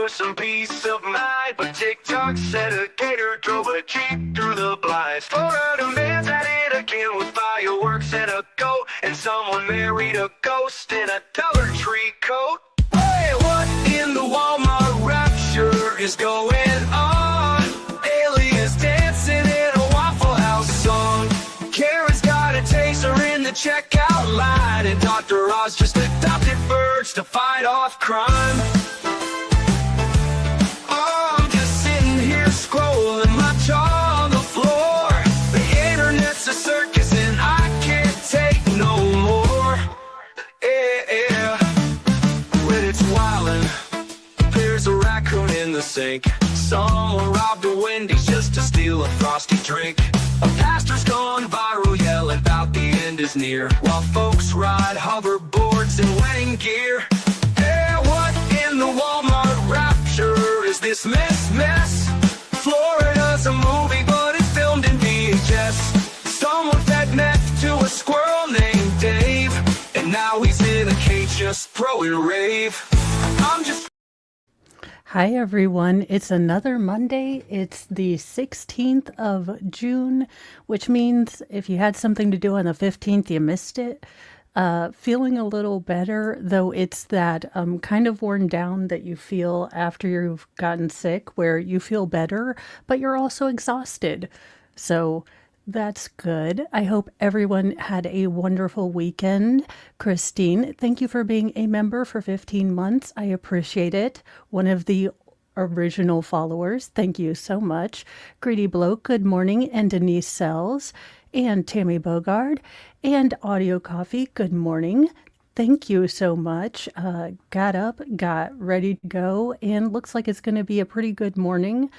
for some peace of mind. But TikTok said a gator drove a Jeep through the blinds. Florida man's at it again with fireworks and a goat. And someone married a ghost in a Dollar Tree coat. Hey, what in the Walmart rapture is going on? Aliens dancing in a Waffle House song. Karen's got a taser in the checkout line. And Dr. Oz just adopted birds to fight off crime. Oh, I'm just sitting here scrolling, my jaw on the floor. The internet's a circus and I can't take no more. Yeah, Reddit's wildin'. There's a raccoon in the sink. Someone robbed a Wendy's just to steal a frosty drink. A pastor's gone viral yelling about the end is near, while folks ride hoverboards in wedding gear. Yeah, what in the Walmart rapture is this mess? Florida's a movie, but it's filmed in VHS. Someone fed meth to a squirrel named Dave, and now he's in a cage just throwing rave. I'm just... Hi everyone, it's another Monday. It's the 16th of June, which means if you had something to do on the 15th, you missed it. Feeling a little better, though it's that kind of worn down that you feel after you've gotten sick, where you feel better, but you're also exhausted. So that's good. I hope everyone had a wonderful weekend. Christine, thank you for being a member for 15 months. I appreciate it. One of the original followers. Thank you so much. Greedy Bloke, good morning. And Denise Sells and Tammy Bogard and Audio Coffee, good morning. Thank you so much. Got up, got ready to go, and looks like it's going to be a pretty good morning.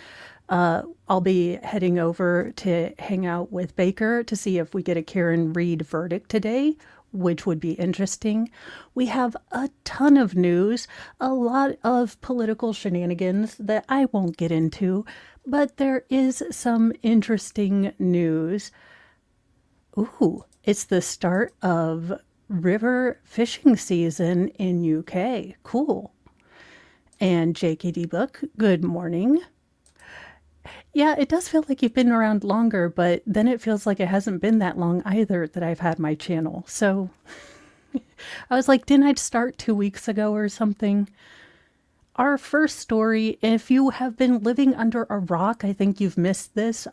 I'll be heading over to hang out with Baker to see if we get a Karen Reed verdict today, which would be interesting. We have a ton of news, a lot of political shenanigans that I won't get into, but there is some interesting news. Ooh, it's the start of river fishing season in UK. Cool. And JKD Book, good morning. Yeah, it does feel like you've been around longer, but then it feels like it hasn't been that long either that I've had my channel. So I was like, didn't I start 2 weeks ago or something? Our first story, if you have been living under a rock, I think you've missed this.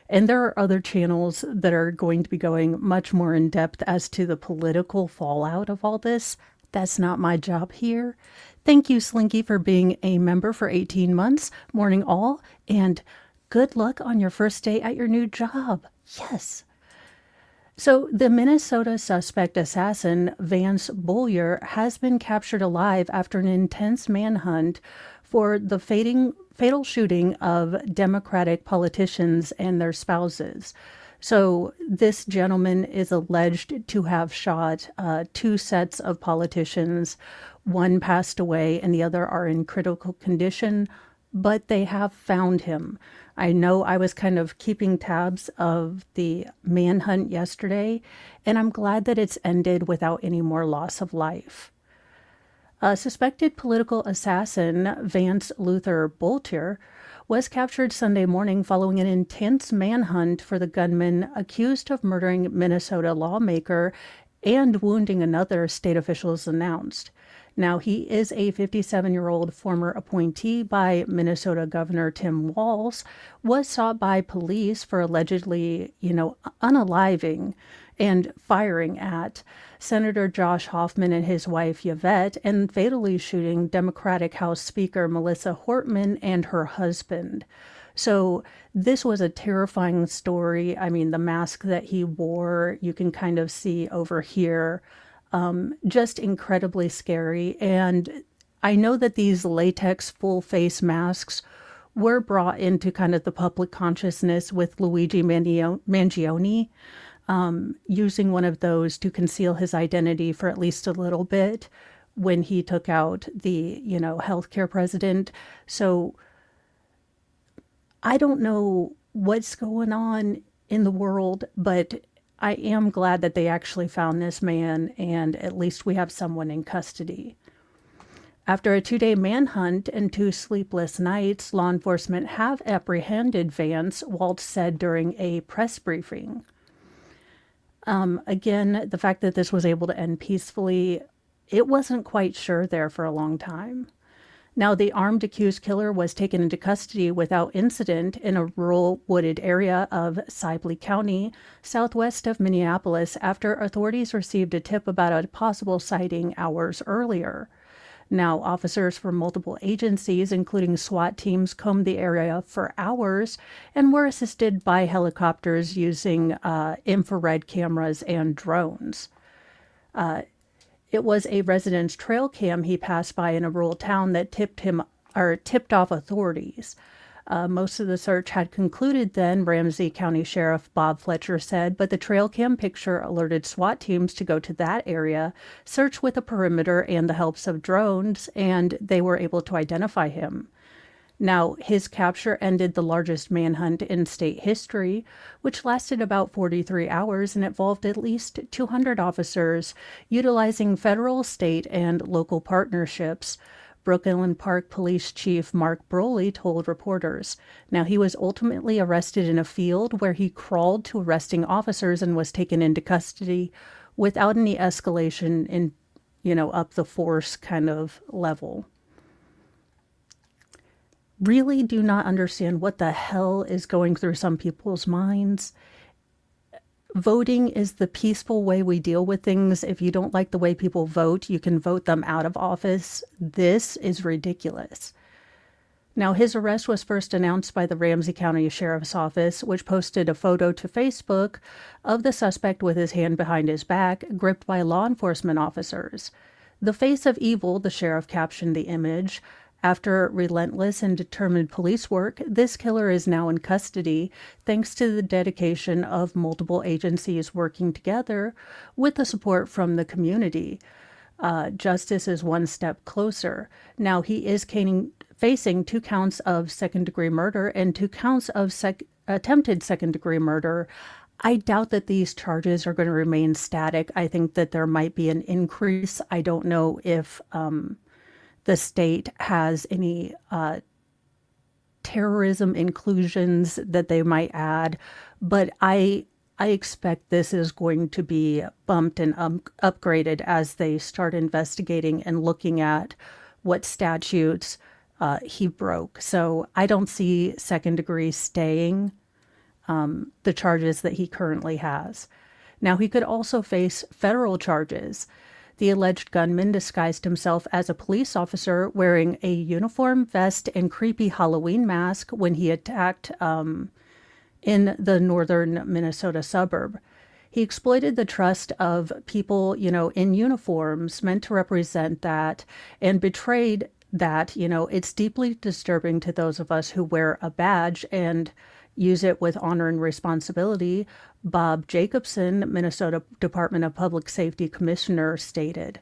And there are other channels that are going to be going much more in depth as to the political fallout of all this. That's not my job here. Thank you, Slinky, for being a member for 18 months. Morning all, and good luck on your first day at your new job. Yes. So the Minnesota suspect assassin, Vance Bullier, has been captured alive after an intense manhunt for the fatal shooting of Democratic politicians and their spouses. So this gentleman is alleged to have shot 2 sets of politicians. One passed away and the other are in critical condition, but they have found him. I know I was kind of keeping tabs of the manhunt yesterday, and I'm glad that it's ended without any more loss of life. A suspected political assassin, Vance Luther Boltier, was captured Sunday morning following an intense manhunt for the gunman accused of murdering Minnesota lawmaker and wounding another, state officials announced. Now, he is a 57-year-old former appointee by Minnesota Governor Tim Walz, was sought by police for allegedly, unaliving and firing at Senator Josh Hoffman and his wife Yvette, and fatally shooting Democratic House Speaker Melissa Hortman and her husband. So this was a terrifying story. I mean, the mask that he wore, you can kind of see over here, just incredibly scary. And I know that these latex full face masks were brought into kind of the public consciousness with Luigi Mangione, using one of those to conceal his identity for at least a little bit when he took out the, healthcare president. So I don't know what's going on in the world, but I am glad that they actually found this man, and at least we have someone in custody. After a 2-day manhunt and 2 sleepless nights, law enforcement have apprehended Vance, Waltz said during a press briefing. Again, the fact that this was able to end peacefully, it wasn't quite sure there for a long time. Now, the armed accused killer was taken into custody without incident in a rural wooded area of Sibley County, southwest of Minneapolis, after authorities received a tip about a possible sighting hours earlier. Now, officers from multiple agencies, including SWAT teams, combed the area for hours and were assisted by helicopters using infrared cameras and drones. It was a resident's trail cam he passed by in a rural town that tipped off authorities. Most of the search had concluded then, Ramsey County Sheriff Bob Fletcher said, but the trail cam picture alerted SWAT teams to go to that area, search with a perimeter and the helps of drones, and they were able to identify him. Now, his capture ended the largest manhunt in state history, which lasted about 43 hours and involved at least 200 officers utilizing federal, state, and local partnerships. Brooklyn Park Police Chief Mark Broley told reporters. Now, he was ultimately arrested in a field where he crawled to arresting officers and was taken into custody without any escalation in, up the force kind of level. Really do not understand what the hell is going through some people's minds. Voting is the peaceful way we deal with things. If you don't like the way people vote, you can vote them out of office. This is ridiculous. Now, his arrest was first announced by the Ramsey County Sheriff's Office, which posted a photo to Facebook of the suspect with his hand behind his back, gripped by law enforcement officers. The face of evil, the sheriff captioned the image. After relentless and determined police work, this killer is now in custody, thanks to the dedication of multiple agencies working together with the support from the community. Justice is one step closer. Now, he is facing 2 counts of second-degree murder and 2 counts of attempted second-degree murder. I doubt that these charges are going to remain static. I think that there might be an increase. I don't know if the state has any terrorism inclusions that they might add, but I expect this is going to be bumped and upgraded as they start investigating and looking at what statutes he broke. So I don't see second degree staying the charges that he currently has. Now, he could also face federal charges. The alleged gunman disguised himself as a police officer wearing a uniform, vest, and creepy Halloween mask when he attacked in the northern Minnesota suburb. He exploited the trust of people, in uniforms meant to represent that, and betrayed that. It's deeply disturbing to those of us who wear a badge and use it with honor and responsibility, Bob Jacobson, Minnesota Department of Public Safety Commissioner, stated.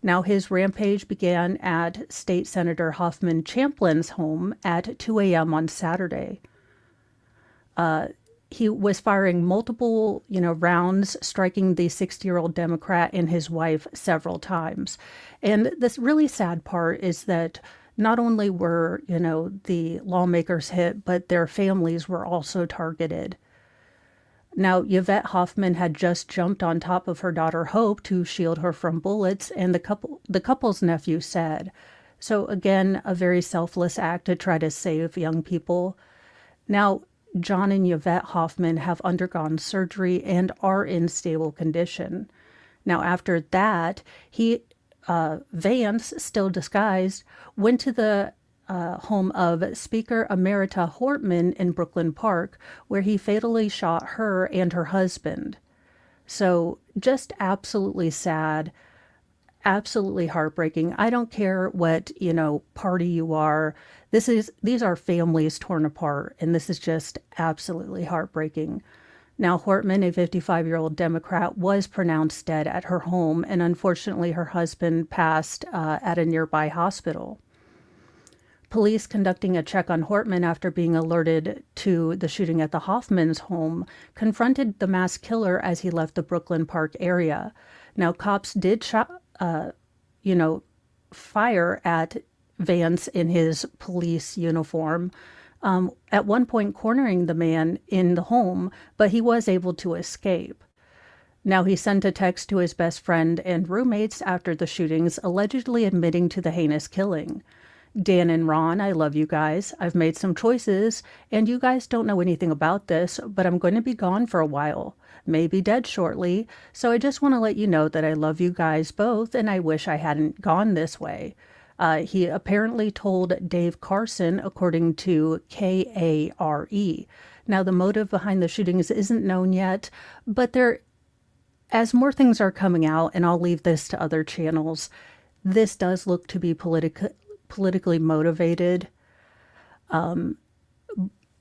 Now, his rampage began at State Senator Hoffman Champlin's home at 2 a.m. on Saturday. He was firing multiple, rounds, striking the 60-year-old Democrat and his wife several times. And this really sad part is that not only were, the lawmakers hit, but their families were also targeted. Now, Yvette Hoffman had just jumped on top of her daughter Hope to shield her from bullets, and the couple's nephew said. So again, a very selfless act to try to save young people. Now, John and Yvette Hoffman have undergone surgery and are in stable condition. Now, after that, Vance, still disguised, went to the home of Speaker Emerita Hortman in Brooklyn Park, where he fatally shot her and her husband. So just absolutely sad, absolutely heartbreaking. I don't care what, party you are. These are families torn apart, and this is just absolutely heartbreaking. Now, Hortman, a 55-year-old Democrat, was pronounced dead at her home, and unfortunately her husband passed at a nearby hospital. Police conducting a check on Hortman after being alerted to the shooting at the Hoffman's home confronted the masked killer as he left the Brooklyn Park area. Now, cops did fire at Vance in his police uniform, at one point cornering the man in the home, but he was able to escape. Now, he sent a text to his best friend and roommates after the shootings, allegedly admitting to the heinous killing. Dan and Ron, I love you guys. I've made some choices, and you guys don't know anything about this, but I'm going to be gone for a while, maybe dead shortly, so I just want to let you know that I love you guys both, and I wish I hadn't gone this way. He apparently told Dave Carson, according to KARE. Now, the motive behind the shootings isn't known yet, but as more things are coming out, and I'll leave this to other channels, this does look to be politically motivated.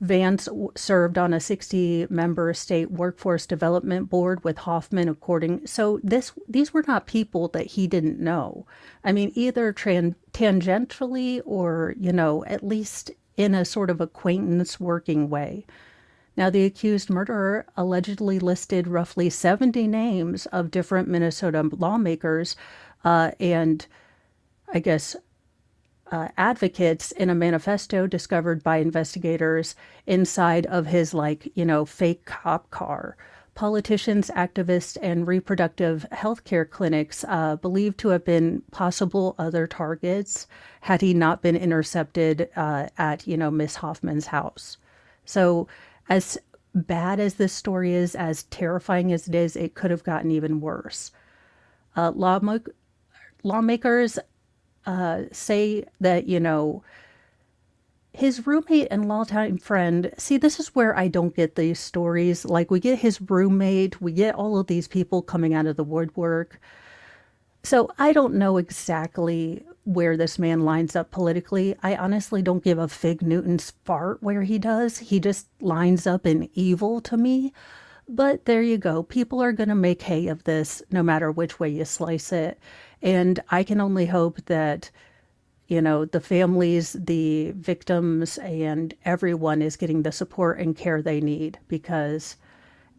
Vance served on a 60-member state workforce development board with Hoffman, so these were not people that he didn't know. I mean, either tangentially or, at least in a sort of acquaintance working way. Now, the accused murderer allegedly listed roughly 70 names of different Minnesota lawmakers and, I guess, advocates in a manifesto discovered by investigators inside of his, fake cop car. Politicians, activists, and reproductive health care clinics believed to have been possible other targets had he not been intercepted at, Miss Hoffman's house. So, as bad as this story is, as terrifying as it is, it could have gotten even worse. Lawmakers say that, his roommate and longtime friend, see, this is where I don't get these stories. Like, we get his roommate, we get all of these people coming out of the woodwork. So I don't know exactly where this man lines up politically. I honestly don't give a fig Newton's fart where he does. He just lines up in evil to me. But there you go. People are going to make hay of this no matter which way you slice it. And I can only hope that, the families, the victims, and everyone is getting the support and care they need, because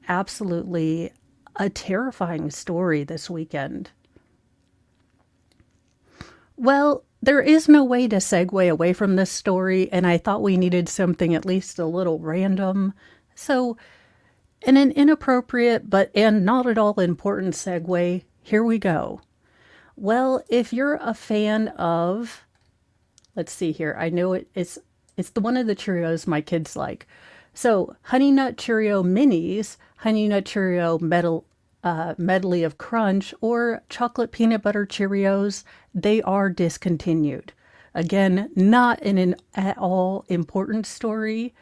absolutely a terrifying story this weekend. Well, there is no way to segue away from this story, and I thought we needed something at least a little random. So, in an inappropriate and not at all important segue, here we go. Well, if you're a fan of, let's see here, I know it's the one of the Cheerios my kids like. So, Honey Nut Cheerio Minis, Honey Nut Cheerio Medley of Crunch, or Chocolate Peanut Butter Cheerios, they are discontinued. Again, not an at all important story,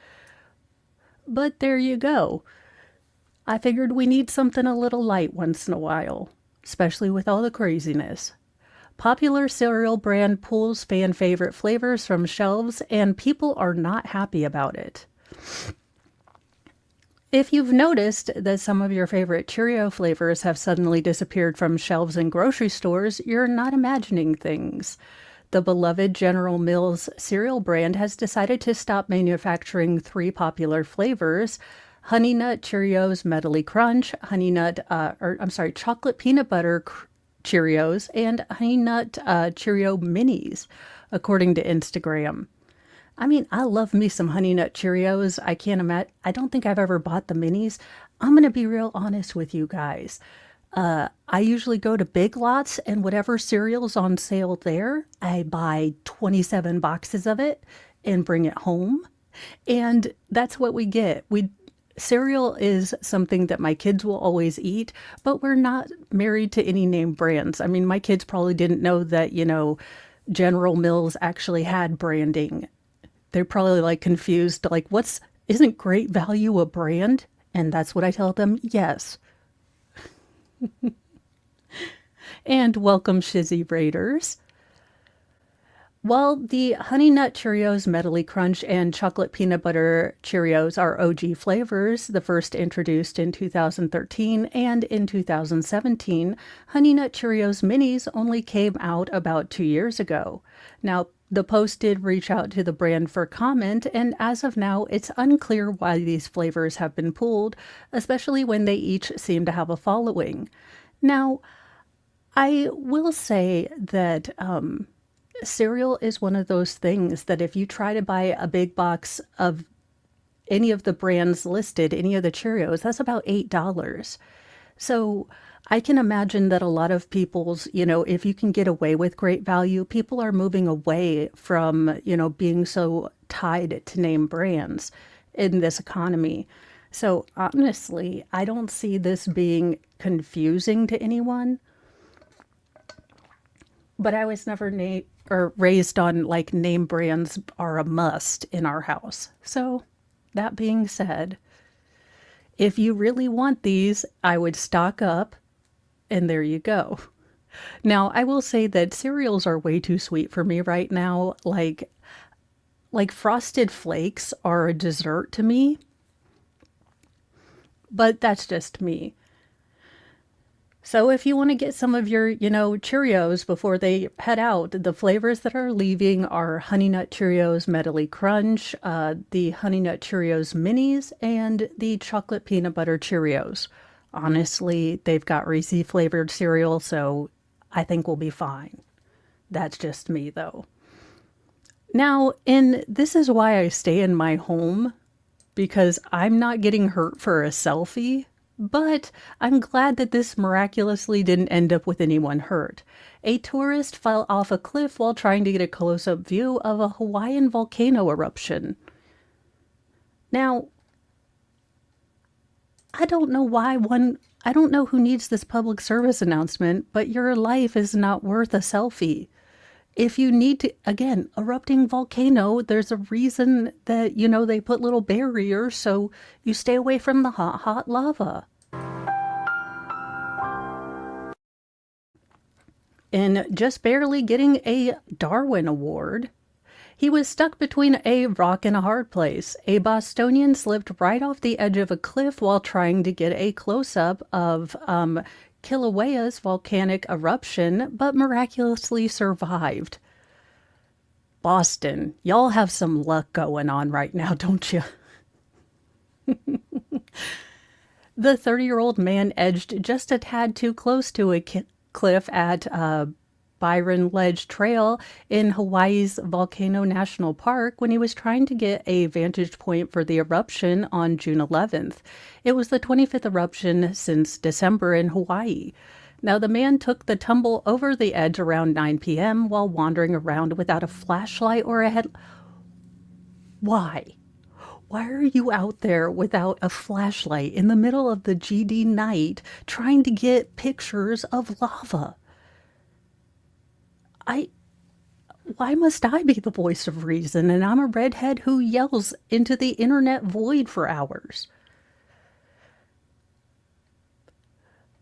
but there you go. I figured we need something a little light once in a while, especially with all the craziness. Popular cereal brand pulls fan favorite flavors from shelves, and people are not happy about it. If you've noticed that some of your favorite Cheerio flavors have suddenly disappeared from shelves in grocery stores, you're not imagining things. The beloved General Mills cereal brand has decided to stop manufacturing 3 popular flavors: Honey Nut Cheerios Medley Crunch, Chocolate Peanut Butter Cheerios, and Honey Nut Cheerio Minis, according to Instagram. I mean, I love me some Honey Nut Cheerios. I don't think I've ever bought the minis. I'm going to be real honest with you guys. I usually go to Big Lots, and whatever cereal's on sale there, I buy 27 boxes of it and bring it home. And that's what we get. Cereal is something that my kids will always eat, but we're not married to any name brands. I mean, my kids probably didn't know that, General Mills actually had branding. They're probably confused, isn't Great Value a brand? And that's what I tell them, yes. And welcome, Shizzy Raiders. While the Honey Nut Cheerios Medley Crunch and Chocolate Peanut Butter Cheerios are OG flavors, the first introduced in 2013 and in 2017, Honey Nut Cheerios Minis only came out about 2 years ago. Now, the Post did reach out to the brand for comment, and as of now, it's unclear why these flavors have been pulled, especially when they each seem to have a following. Now, I will say that Cereal is one of those things that if you try to buy a big box of any of the brands listed, any of the Cheerios, that's about $8. So I can imagine that a lot of people's, if you can get away with great value, people are moving away from, being so tied to name brands in this economy. So honestly, I don't see this being confusing to anyone, but I was never or raised on like name brands are a must in our house. So that being said, if you really want these, I would stock up, and there you go. Now, I will say that cereals are way too sweet for me right now. Like Frosted Flakes are a dessert to me, but that's just me. So if you want to get some of your, Cheerios before they head out, the flavors that are leaving are Honey Nut Cheerios Medley Crunch, the Honey Nut Cheerios Minis, and the Chocolate Peanut Butter Cheerios. Honestly, they've got Reese flavored cereal, so I think we'll be fine. That's just me, though. Now, and this is why I stay in my home, because I'm not getting hurt for a selfie. But I'm glad that this miraculously didn't end up with anyone hurt. A tourist fell off a cliff while trying to get a close-up view of a Hawaiian volcano eruption. Now, I don't know who needs this public service announcement, but your life is not worth a selfie. If you need to, again, erupting volcano, there's a reason that, they put little barriers so you stay away from the hot, hot lava. And just barely getting a Darwin Award, he was stuck between a rock and a hard place. A Bostonian slipped right off the edge of a cliff while trying to get a close-up of Kilauea's volcanic eruption, but miraculously survived. Boston, y'all have some luck going on right now, don't you? The 30-year-old man edged just a tad too close to a cliff at Byron Ledge Trail in Hawaii's Volcano National Park when he was trying to get a vantage point for the eruption on June 11th. It was the 25th eruption since December in Hawaii. Now, the man took the tumble over the edge around 9 p.m. while wandering around without a flashlight or a head. Why? Why are you out there without a flashlight in the middle of the GD night trying to get pictures of lava? Why must I be the voice of reason and I'm a redhead who yells into the internet void for hours?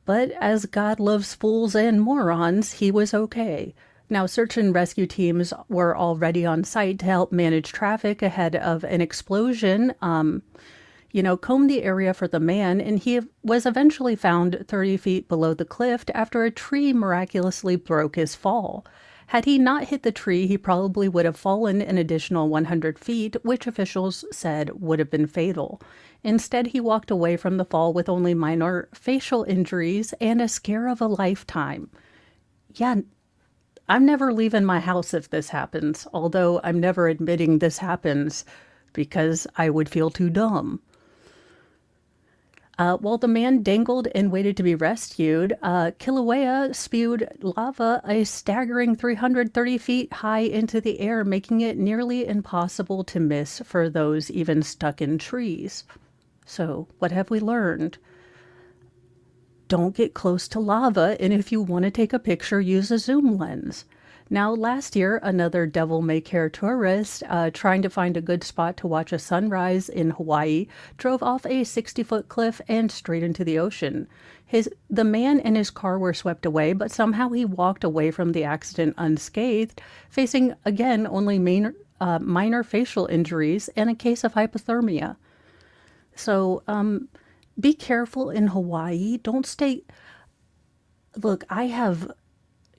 But as God loves fools and morons, he was okay. Now, search and rescue teams were already on site to help manage traffic ahead of an explosion, combed the area for the man, and he was eventually found 30 feet below the cliff after a tree miraculously broke his fall. Had he not hit the tree, he probably would have fallen an additional 100 feet, which officials said would have been fatal. Instead, he walked away from the fall with only minor facial injuries and a scare of a lifetime. Yeah, I'm never leaving my house if this happens, although I'm never admitting this happens because I would feel too dumb. While the man dangled and waited to be rescued, Kilauea spewed lava a staggering 330 feet high into the air, making it nearly impossible to miss for those even stuck in trees. So, what have we learned? Don't get close to lava, and if you want to take a picture, use a zoom lens. Now, last year, another devil-may-care tourist trying to find a good spot to watch a sunrise in Hawaii drove off a 60-foot cliff and straight into the ocean. The man and his car were swept away, but somehow he walked away from the accident unscathed, facing, again, only minor facial injuries and a case of hypothermia. So, be careful in Hawaii. Don't stay... Look,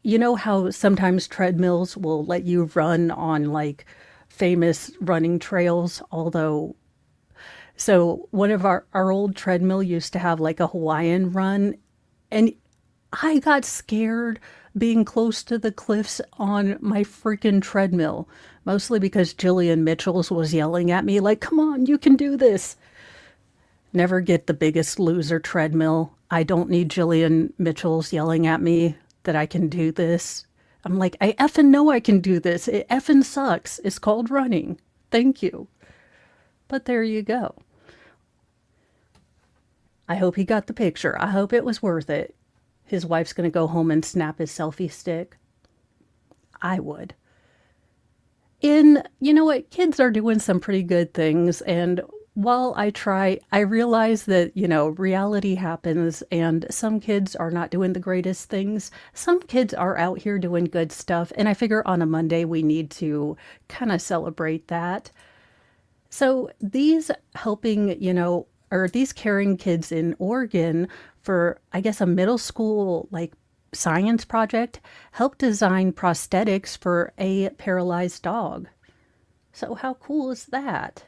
you know how sometimes treadmills will let you run on like famous running trails? So one of our old treadmill used to have like a Hawaiian run, and I got scared being close to the cliffs on my freaking treadmill, mostly because Jillian Mitchell's was yelling at me like, come on, you can do this. Never get the Biggest Loser treadmill. I don't need Jillian Mitchell's yelling at me that I can do this. I'm like, I effing know I can do this. It effing sucks. It's called running. Thank you. But there you go. I hope he got the picture. I hope it was worth it. His wife's going to go home and snap his selfie stick. I would. You know what? Kids are doing some pretty good things. And while I realize that, reality happens and some kids are not doing the greatest things. Some kids are out here doing good stuff. And I figure on a Monday, we need to kind of celebrate that. So these these caring kids in Oregon for, I guess, a middle school, science project, helped design prosthetics for a paralyzed dog. So how cool is that?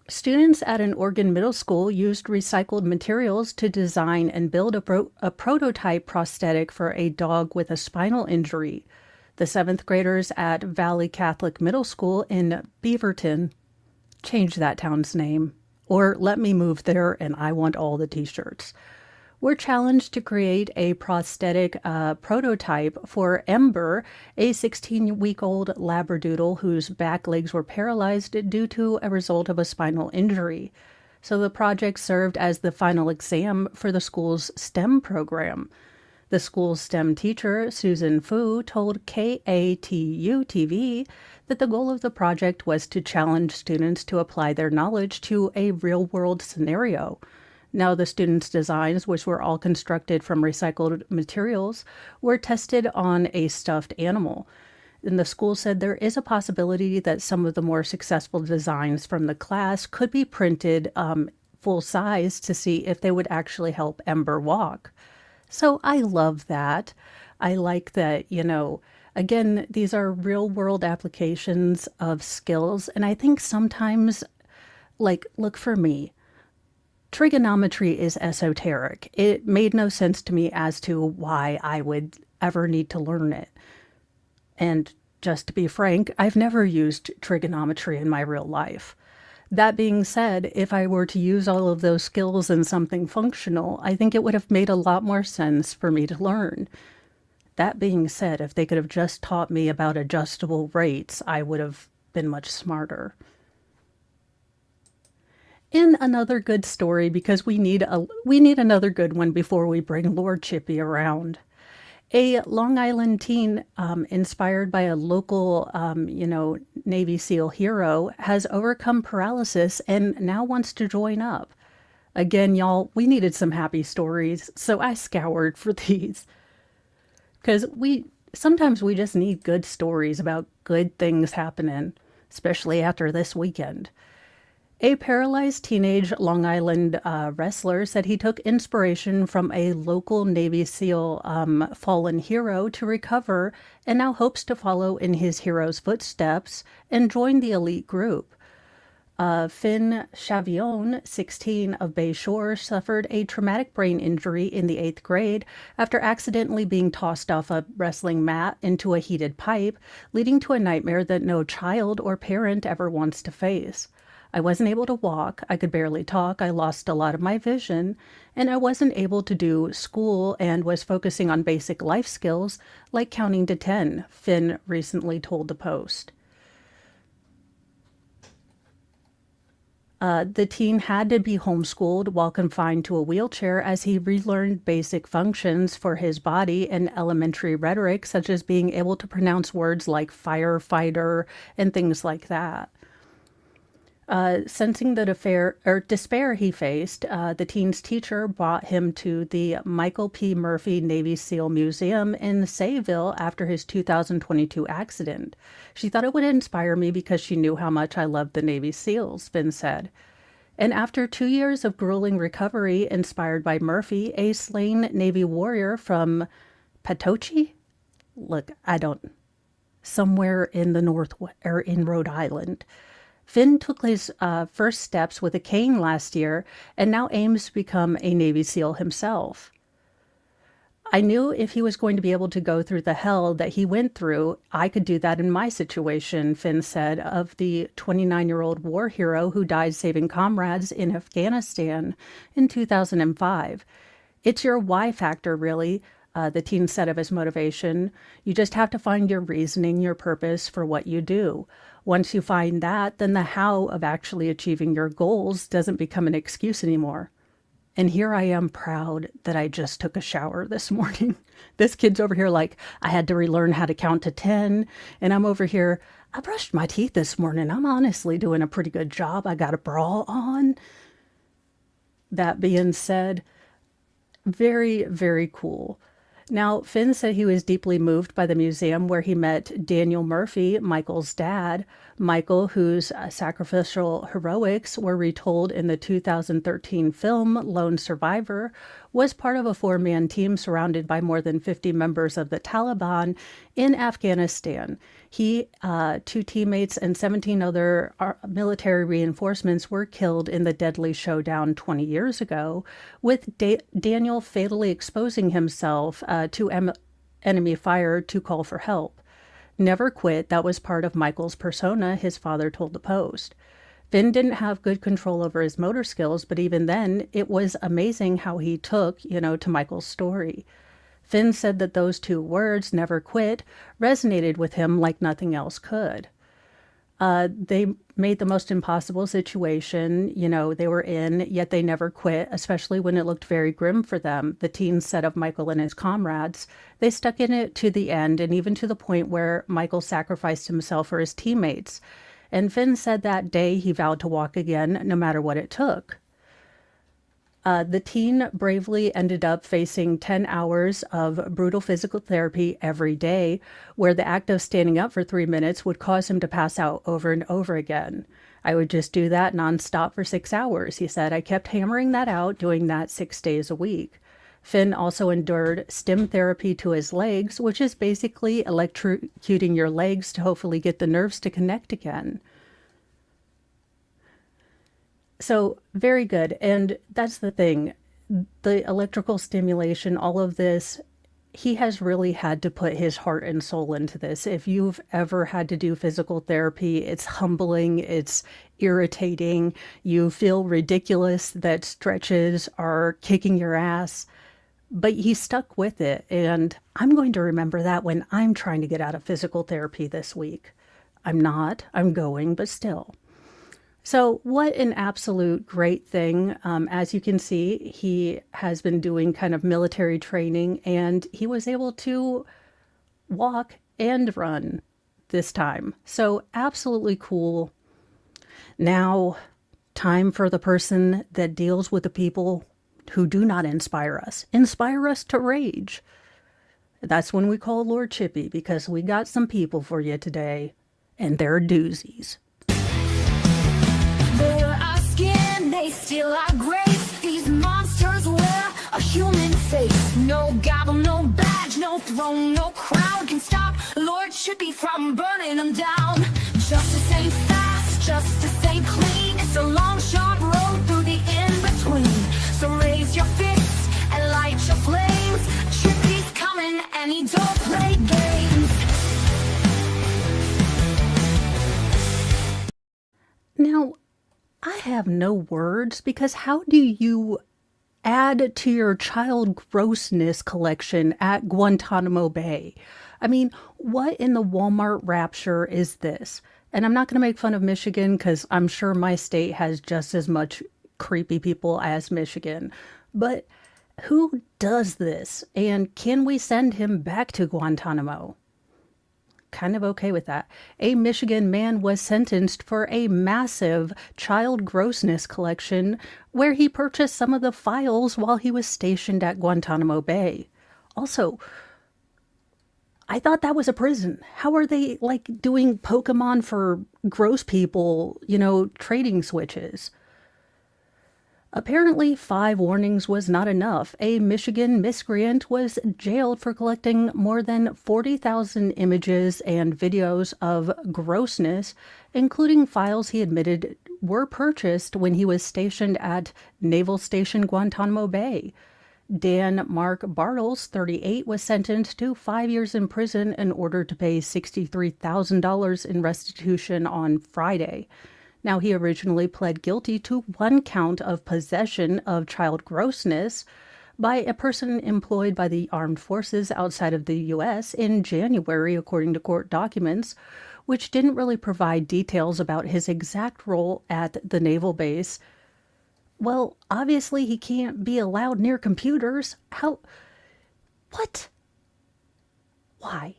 Students at an Oregon middle school used recycled materials to design and build a prototype prosthetic for a dog with a spinal injury. The 7th graders at Valley Catholic Middle School in Beaverton, change that town's name, or let me move there and I want all the t-shirts, were challenged to create a prosthetic prototype for Ember, a 16-week-old Labradoodle whose back legs were paralyzed due to a result of a spinal injury. So the project served as the final exam for the school's STEM program. The school's STEM teacher, Susan Fu, told KATU-TV that the goal of the project was to challenge students to apply their knowledge to a real-world scenario. Now, the students' designs, which were all constructed from recycled materials, were tested on a stuffed animal. And the school said there is a possibility that some of the more successful designs from the class could be printed full size to see if they would actually help Ember walk. So I love that. I like that, again, these are real world applications of skills. And I think sometimes, look for me, trigonometry is esoteric. It made no sense to me as to why I would ever need to learn it. And just to be frank, I've never used trigonometry in my real life. That being said, if I were to use all of those skills in something functional, I think it would have made a lot more sense for me to learn. That being said, if they could have just taught me about adjustable rates, I would have been much smarter. In another good story, because we need another good one before we bring Lord Chippy around. A Long Island teen, inspired by a local, Navy SEAL hero, has overcome paralysis and now wants to join up. Again, y'all, we needed some happy stories, so I scoured for these. Because sometimes we just need good stories about good things happening, especially after this weekend. A paralyzed teenage Long Island wrestler said he took inspiration from a local Navy SEAL fallen hero to recover and now hopes to follow in his hero's footsteps and join the elite group. Finn Chavion, 16, of Bay Shore, suffered a traumatic brain injury in the 8th grade after accidentally being tossed off a wrestling mat into a heated pipe, leading to a nightmare that no child or parent ever wants to face. I wasn't able to walk, I could barely talk, I lost a lot of my vision, and I wasn't able to do school and was focusing on basic life skills like counting to 10, Finn recently told the Post. The teen had to be homeschooled while confined to a wheelchair as he relearned basic functions for his body and elementary rhetoric, such as being able to pronounce words like firefighter and things like that. Sensing the despair he faced, the teen's teacher brought him to the Michael P. Murphy Navy SEAL Museum in Sayville after his 2022 accident. She thought it would inspire me because she knew how much I loved the Navy SEALs, Finn said. And after 2 years of grueling recovery inspired by Murphy, a slain Navy warrior from Patoche? Somewhere in the in Rhode Island. Finn took his first steps with a cane last year and now aims to become a Navy SEAL himself. I knew if he was going to be able to go through the hell that he went through, I could do that in my situation, Finn said of the 29-year-old war hero who died saving comrades in Afghanistan in 2005. It's your why factor, really, the teen said of his motivation. You just have to find your reasoning, your purpose for what you do. Once you find that, then the how of actually achieving your goals doesn't become an excuse anymore. And here I am proud that I just took a shower this morning. This kid's over here like, I had to relearn how to count to 10. And I'm over here, I brushed my teeth this morning. I'm honestly doing a pretty good job. I got a bra on. That being said, very, very cool. Now, Finn said he was deeply moved by the museum where he met Daniel Murphy, Michael's dad. Michael, whose sacrificial heroics were retold in the 2013 film Lone Survivor, was part of a four-man team surrounded by more than 50 members of the Taliban in Afghanistan. He, two teammates, and 17 other military reinforcements were killed in the deadly showdown 20 years ago, with Daniel fatally exposing himself to enemy fire to call for help. Never quit, that was part of Michael's persona, his father told the Post. Finn didn't have good control over his motor skills, but even then, it was amazing how he took, to Michael's story. Finn said that those two words, never quit, resonated with him like nothing else could. They made the most impossible situation, they were in, yet they never quit, especially when it looked very grim for them. The teens said of Michael and his comrades, they stuck in it to the end and even to the point where Michael sacrificed himself for his teammates. And Finn said that day he vowed to walk again, no matter what it took. The teen bravely ended up facing 10 hours of brutal physical therapy every day, where the act of standing up for 3 minutes would cause him to pass out over and over again. I would just do that nonstop for 6 hours, he said. I kept hammering that out, doing that 6 days a week. Finn also endured stim therapy to his legs, which is basically electrocuting your legs to hopefully get the nerves to connect again. So very good. And that's the thing, the electrical stimulation, all of this, he has really had to put his heart and soul into this. If you've ever had to do physical therapy, it's humbling, it's irritating. You feel ridiculous that stretches are kicking your ass, but he stuck with it. And I'm going to remember that when I'm trying to get out of physical therapy this week. I'm not, I'm going, but still. So what an absolute great thing. As you can see, he has been doing kind of military training and he was able to walk and run this time. So absolutely cool. Now, time for the person that deals with the people who do not inspire us to rage. That's when we call Lord Chippy, because we got some people for you today and they're doozies. They're our skin, they steal our grace. These monsters wear a human face. No gavel, no badge, no throne, no crown can stop Lord Chippy from burning them down. Justice ain't fast, justice ain't clean. It's a long, sharp road through the in-between. So raise your fists and light your flames. Chippy's coming and he don't play games. Now, I have no words, because how do you add to your child grossness collection at Guantanamo Bay? I mean, what in the Walmart rapture is this? And I'm not going to make fun of Michigan, because I'm sure my state has just as much creepy people as Michigan. But who does this? And can we send him back to Guantanamo? Kind of okay with that. A Michigan man was sentenced for a massive child grossness collection where he purchased some of the files while he was stationed at Guantanamo Bay. Also, I thought that was a prison. How are they like doing Pokemon for gross people, trading switches? Apparently, 5 warnings was not enough. A Michigan miscreant was jailed for collecting more than 40,000 images and videos of grossness, including files he admitted were purchased when he was stationed at Naval Station Guantanamo Bay. Dan Mark Bartles, 38, was sentenced to 5 years in prison in order to pay $63,000 in restitution on Friday. Now, he originally pled guilty to one count of possession of child grossness by a person employed by the armed forces outside of the U.S. in January, according to court documents, which didn't really provide details about his exact role at the naval base. Well, obviously he can't be allowed near computers. How? What? Why?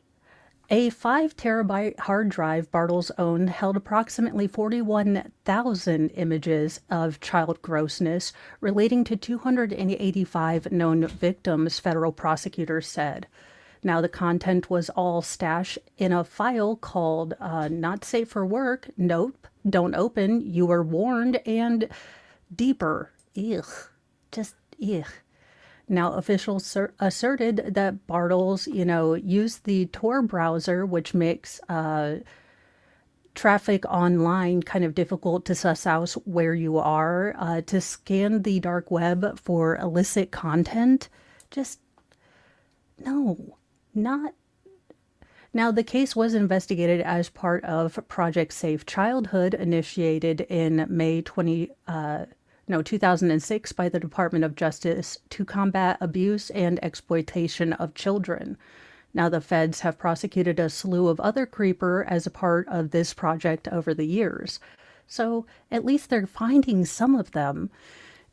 A 5 terabyte hard drive Bartles owned held approximately 41,000 images of child grossness relating to 285 known victims, federal prosecutors said. Now, the content was all stashed in a file called Not Safe for Work, Nope, Don't Open, You Were Warned, and Deeper. Ugh. Just ugh. Now, officials asserted that Bartles, used the Tor browser, which makes traffic online kind of difficult to suss out where you are, to scan the dark web for illicit content. Just, no, not. Now, the case was investigated as part of Project Safe Childhood, initiated in May 2006 by the Department of Justice to combat abuse and exploitation of children. Now, the feds have prosecuted a slew of other creeper as a part of this project over the years. So at least they're finding some of them.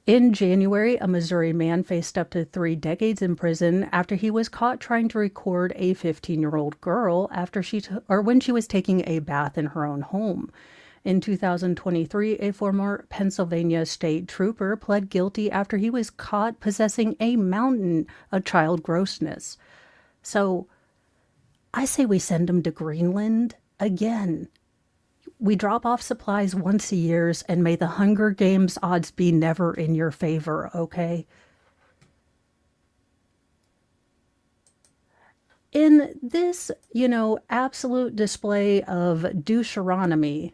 In January, a Missouri man faced up to 3 decades in prison after he was caught trying to record a 15-year-old girl after when she was taking a bath in her own home. In 2023, a former Pennsylvania state trooper pled guilty after he was caught possessing a mountain of child grossness. So I say we send him to Greenland again. We drop off supplies once a year, and may the Hunger Games odds be never in your favor, okay? In this, absolute display of doucheronomy,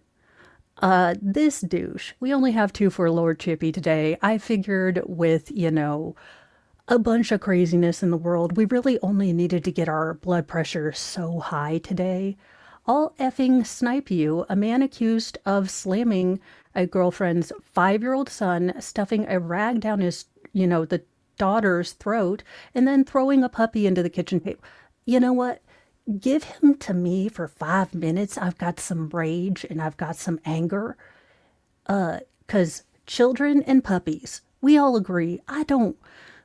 this douche, we only have 2 for Lord Chippy today. I figured with, a bunch of craziness in the world, we really only needed to get our blood pressure so high today. I'll effing snipe you, a man accused of slamming a girlfriend's 5-year-old son, stuffing a rag down his, the daughter's throat, and then throwing a puppy into the kitchen table. You know what? Give him to me for 5 minutes. I've got some rage and I've got some anger. 'Cause children and puppies, we all agree.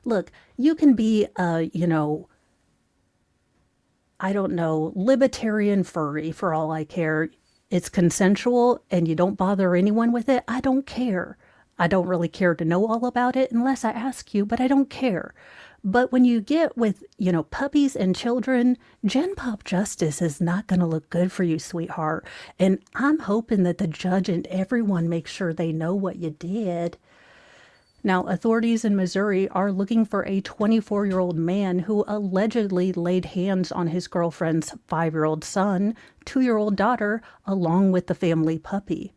Look, you can be, I don't know, libertarian furry for all I care. It's consensual and you don't bother anyone with it. I don't care. I don't really care to know all about it unless I ask you, but I don't care. But when you get with, puppies and children, Gen Pop justice is not going to look good for you, sweetheart. And I'm hoping that the judge and everyone makes sure they know what you did. Now, authorities in Missouri are looking for a 24-year-old man who allegedly laid hands on his girlfriend's 5-year-old son, 2-year-old daughter, along with the family puppy.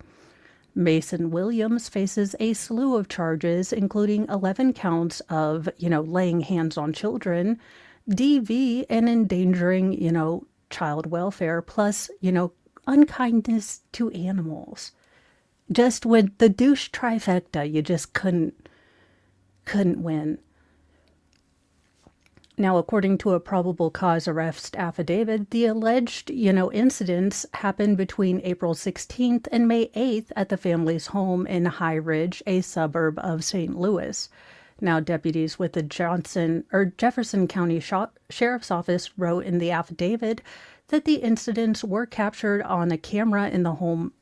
Mason Williams faces a slew of charges, including 11 counts of, laying hands on children, DV, and endangering, child welfare, plus, unkindness to animals. Just with the douche trifecta, you just couldn't win. Now, according to a probable cause arrest affidavit, the alleged, incidents happened between April 16th and May 8th at the family's home in High Ridge, a suburb of St. Louis. Now, deputies with the Jefferson County Sheriff's Office wrote in the affidavit that the incidents were captured on a camera in the home,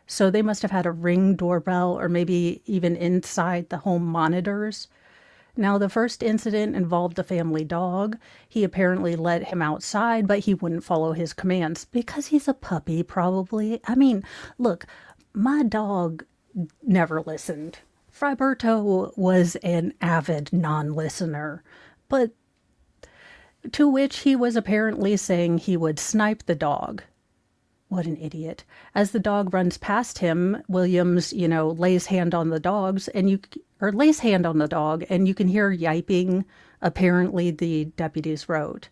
so they must have had a Ring doorbell or maybe even inside the home monitors. Now, the first incident involved a family dog. He apparently let him outside, but he wouldn't follow his commands because he's a puppy, probably. I mean, look, my dog never listened. Friberto was an avid non-listener, but to which he was apparently saying he would snipe the dog. What an idiot. As the dog runs past him, Williams, lays hand on the dogs, and or lay his hand on the dog, and you can hear yiping, apparently the deputies wrote.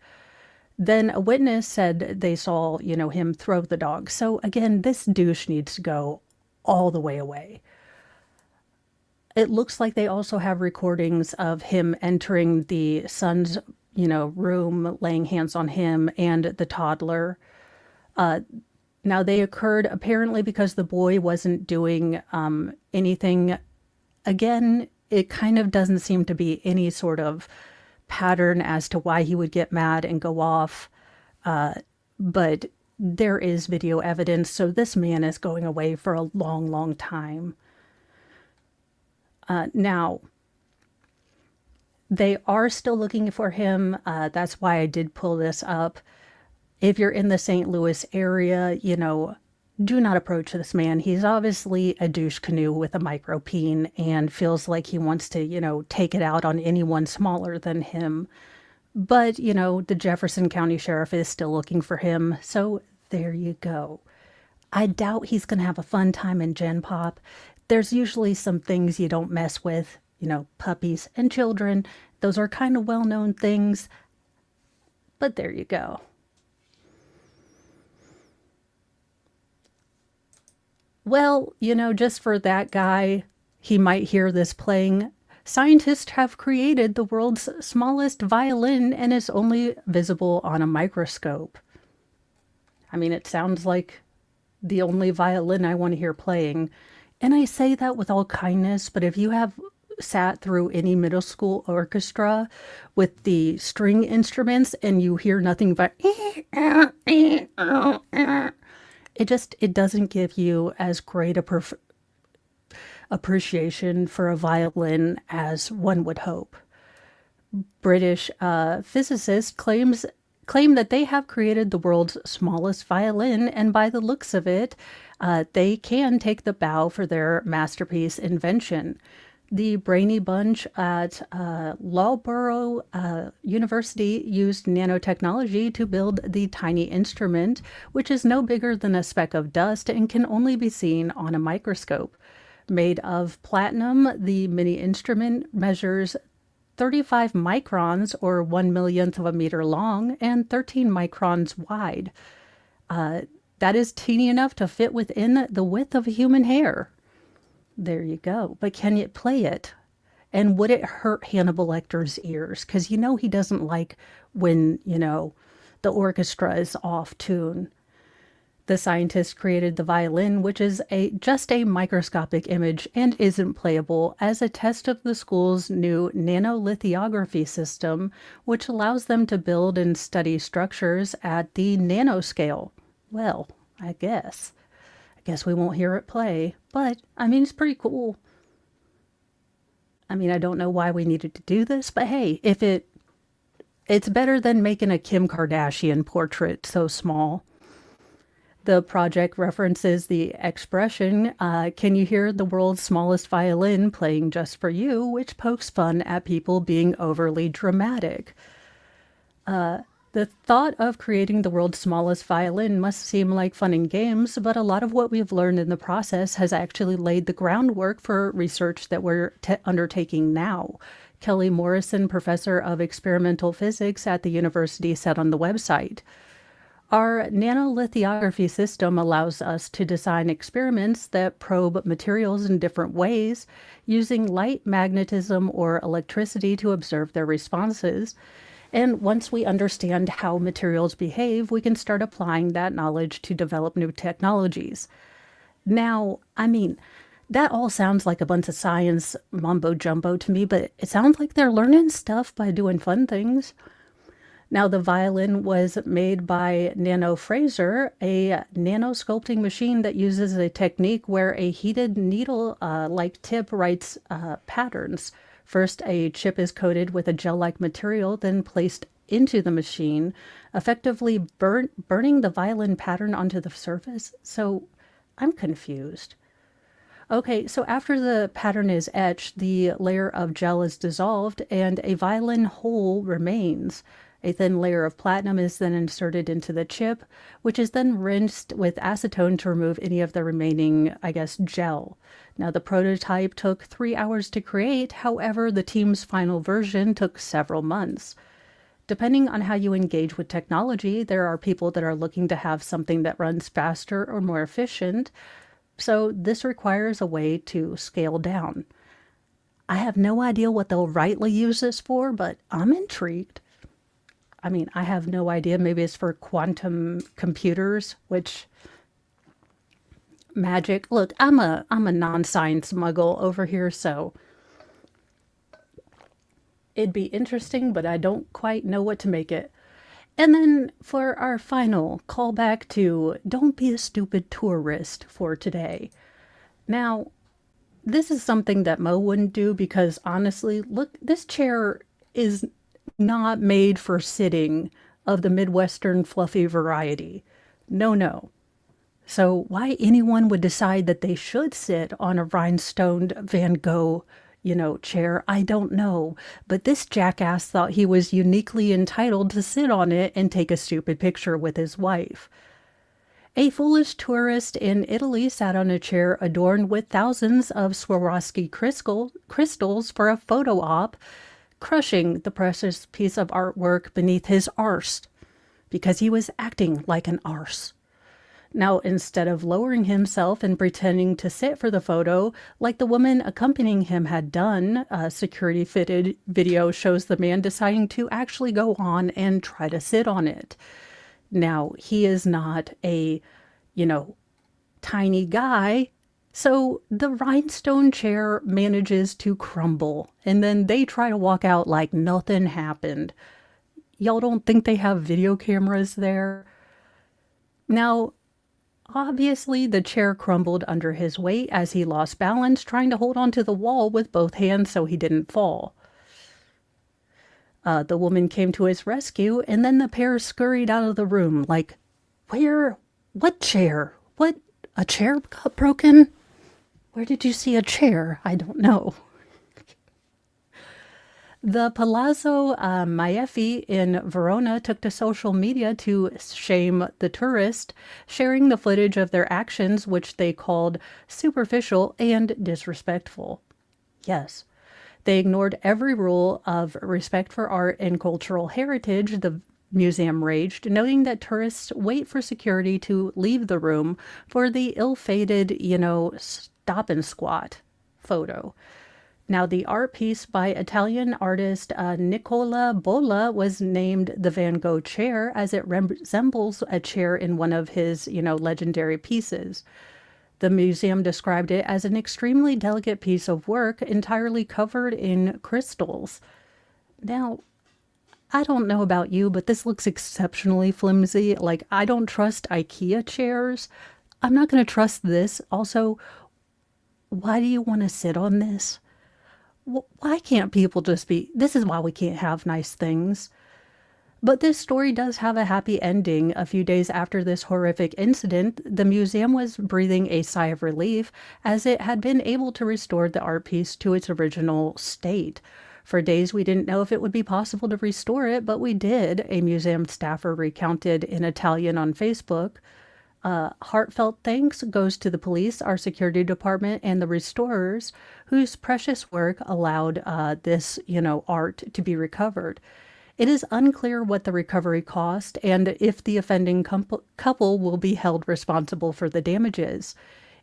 Then a witness said they saw, him throw the dog. So again, this douche needs to go all the way away. It looks like they also have recordings of him entering the son's, room, laying hands on him and the toddler. Now, they occurred apparently because the boy wasn't doing anything. Again, it kind of doesn't seem to be any sort of pattern as to why he would get mad and go off. But there is video evidence, so this man is going away for a long, long time. Now, they are still looking for him. That's why I did pull this up. If you're in the St. Louis area, do not approach this man. He's obviously a douche canoe with a micro peen and feels like he wants to, take it out on anyone smaller than him. But, the Jefferson County Sheriff is still looking for him. So there you go. I doubt he's going to have a fun time in Gen Pop. There's usually some things you don't mess with, puppies and children. Those are kind of well-known things. But there you go. Well, just for that guy, he might hear this playing. Scientists have created the world's smallest violin and is only visible on a microscope. I mean, it sounds like the only violin I want to hear playing. And I say that with all kindness, but if you have sat through any middle school orchestra with the string instruments and you hear nothing but it doesn't give you as great a appreciation for a violin as one would hope. British physicists claim that they have created the world's smallest violin, and by the looks of it, they can take the bow for their masterpiece invention. The brainy bunch at Loughborough University used nanotechnology to build the tiny instrument, which is no bigger than a speck of dust and can only be seen on a microscope. Made of platinum, the mini instrument measures 35 microns, or 1/1,000,000th of a meter long, and 13 microns wide. That is teeny enough to fit within the width of a human hair. There you go. But can you play it? And would it hurt Hannibal Lecter's ears? Because he doesn't like when, the orchestra is off tune. The scientists created the violin, which is just a microscopic image and isn't playable, as a test of the school's new nanolithography system, which allows them to build and study structures at the nanoscale. Well, I guess we won't hear it play, but it's pretty cool. I don't know why we needed to do this, but hey, if it's better than making a Kim Kardashian portrait so small. The project references the expression, can you hear the world's smallest violin playing just for you, which pokes fun at people being overly dramatic. The thought of creating the world's smallest violin must seem like fun and games, but a lot of what we've learned in the process has actually laid the groundwork for research that we're undertaking now. Kelly Morrison, professor of experimental physics at the university, said on the website, "Our nanolithography system allows us to design experiments that probe materials in different ways, using light, magnetism, or electricity to observe their responses. And once we understand how materials behave, we can start applying that knowledge to develop new technologies." Now, that all sounds like a bunch of science mumbo jumbo to me, but it sounds like they're learning stuff by doing fun things. Now, the violin was made by Nano Fraser, a nanosculpting machine that uses a technique where a heated needle-like tip writes patterns. First, a chip is coated with a gel-like material, then placed into the machine, effectively burning the violin pattern onto the surface. So I'm confused. Okay, so after the pattern is etched, the layer of gel is dissolved and a violin hole remains. A thin layer of platinum is then inserted into the chip, which is then rinsed with acetone to remove any of the remaining, I guess, gel. Now, the prototype took 3 hours to create. However, the team's final version took several months. Depending on how you engage with technology, there are people that are looking to have something that runs faster or more efficient. So this requires a way to scale down. I have no idea what they'll rightly use this for, but I'm intrigued. I mean, I have no idea. Maybe it's for quantum computers, which magic. Look, I'm a non-science muggle over here, so it'd be interesting, but I don't quite know what to make it. And then for our final callback to don't be a stupid tourist for today. Now, this is something that Mo wouldn't do because honestly, look, this chair is not made for sitting of the Midwestern fluffy variety. No, no. So why anyone would decide that they should sit on a rhinestoned Van Gogh, chair, I don't know. But this jackass thought he was uniquely entitled to sit on it and take a stupid picture with his wife. A foolish tourist in Italy sat on a chair adorned with thousands of Swarovski crystals for a photo op, crushing the precious piece of artwork beneath his arse, because he was acting like an arse. Now, instead of lowering himself and pretending to sit for the photo, like the woman accompanying him had done, a security-fitted video shows the man deciding to actually go on and try to sit on it. Now, he is not a, tiny guy, so the rhinestone chair manages to crumble, and then they try to walk out like nothing happened. Y'all don't think they have video cameras there? Now, obviously, the chair crumbled under his weight as he lost balance, trying to hold onto the wall with both hands so he didn't fall. The woman came to his rescue, and then the pair scurried out of the room like, what chair? What, a chair got broken? Where did you see a chair? I don't know. The Palazzo Maeffi in Verona took to social media to shame the tourist, sharing the footage of their actions, which they called superficial and disrespectful. Yes, they ignored every rule of respect for art and cultural heritage, the museum raged, noting that tourists wait for security to leave the room for the ill-fated, stop and squat photo. Now, the art piece by Italian artist Nicola Bolla was named the Van Gogh chair as it resembles a chair in one of his, legendary pieces. The museum described it as an extremely delicate piece of work entirely covered in crystals. Now, I don't know about you, but this looks exceptionally flimsy. Like, I don't trust IKEA chairs. I'm not going to trust this. Also, why do you want to sit on this? Why can't people just be... This is why we can't have nice things. But this story does have a happy ending. A few days after this horrific incident, the museum was breathing a sigh of relief as it had been able to restore the art piece to its original state. For days, we didn't know if it would be possible to restore it, but we did, a museum staffer recounted in Italian on Facebook. Heartfelt thanks goes to the police, our security department, and the restorers whose precious work allowed this, art to be recovered. It is unclear what the recovery cost and if the offending couple will be held responsible for the damages.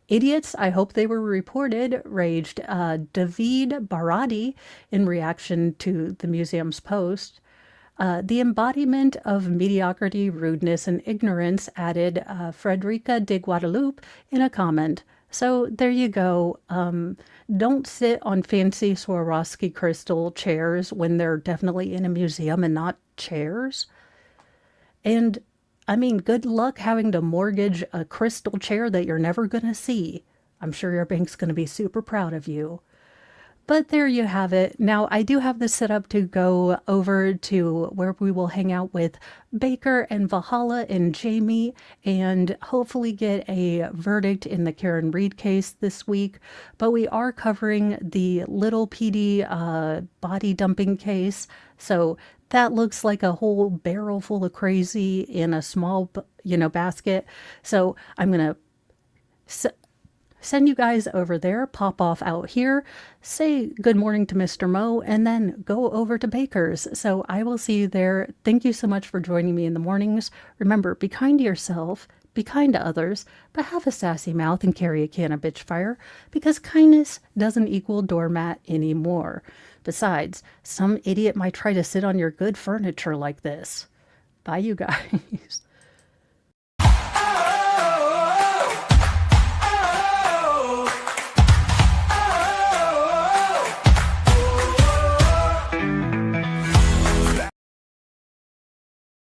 Idiots, I hope they were reported, raged David Barati in reaction to the museum's post. The embodiment of mediocrity, rudeness, and ignorance, added Frederica de Guadalupe in a comment. So there you go. Don't sit on fancy Swarovski crystal chairs when they're definitely in a museum and not chairs. And I mean, good luck having to mortgage a crystal chair that you're never going to see. I'm sure your bank's going to be super proud of you. But there you have it. Now, I do have this set up to go over to where we will hang out with Baker and Valhalla and Jamie and hopefully get a verdict in the Karen Reed case this week. But we are covering the Little PD body dumping case. So that looks like a whole barrel full of crazy in a small, basket. So I'm going to send you guys over there, pop off out here, say good morning to Mr. Mo, and then go over to Baker's. So I will see you there. Thank you so much for joining me in the mornings. Remember, be kind to yourself, be kind to others, but have a sassy mouth and carry a can of bitch fire, because kindness doesn't equal doormat anymore. Besides, some idiot might try to sit on your good furniture like this. Bye, you guys.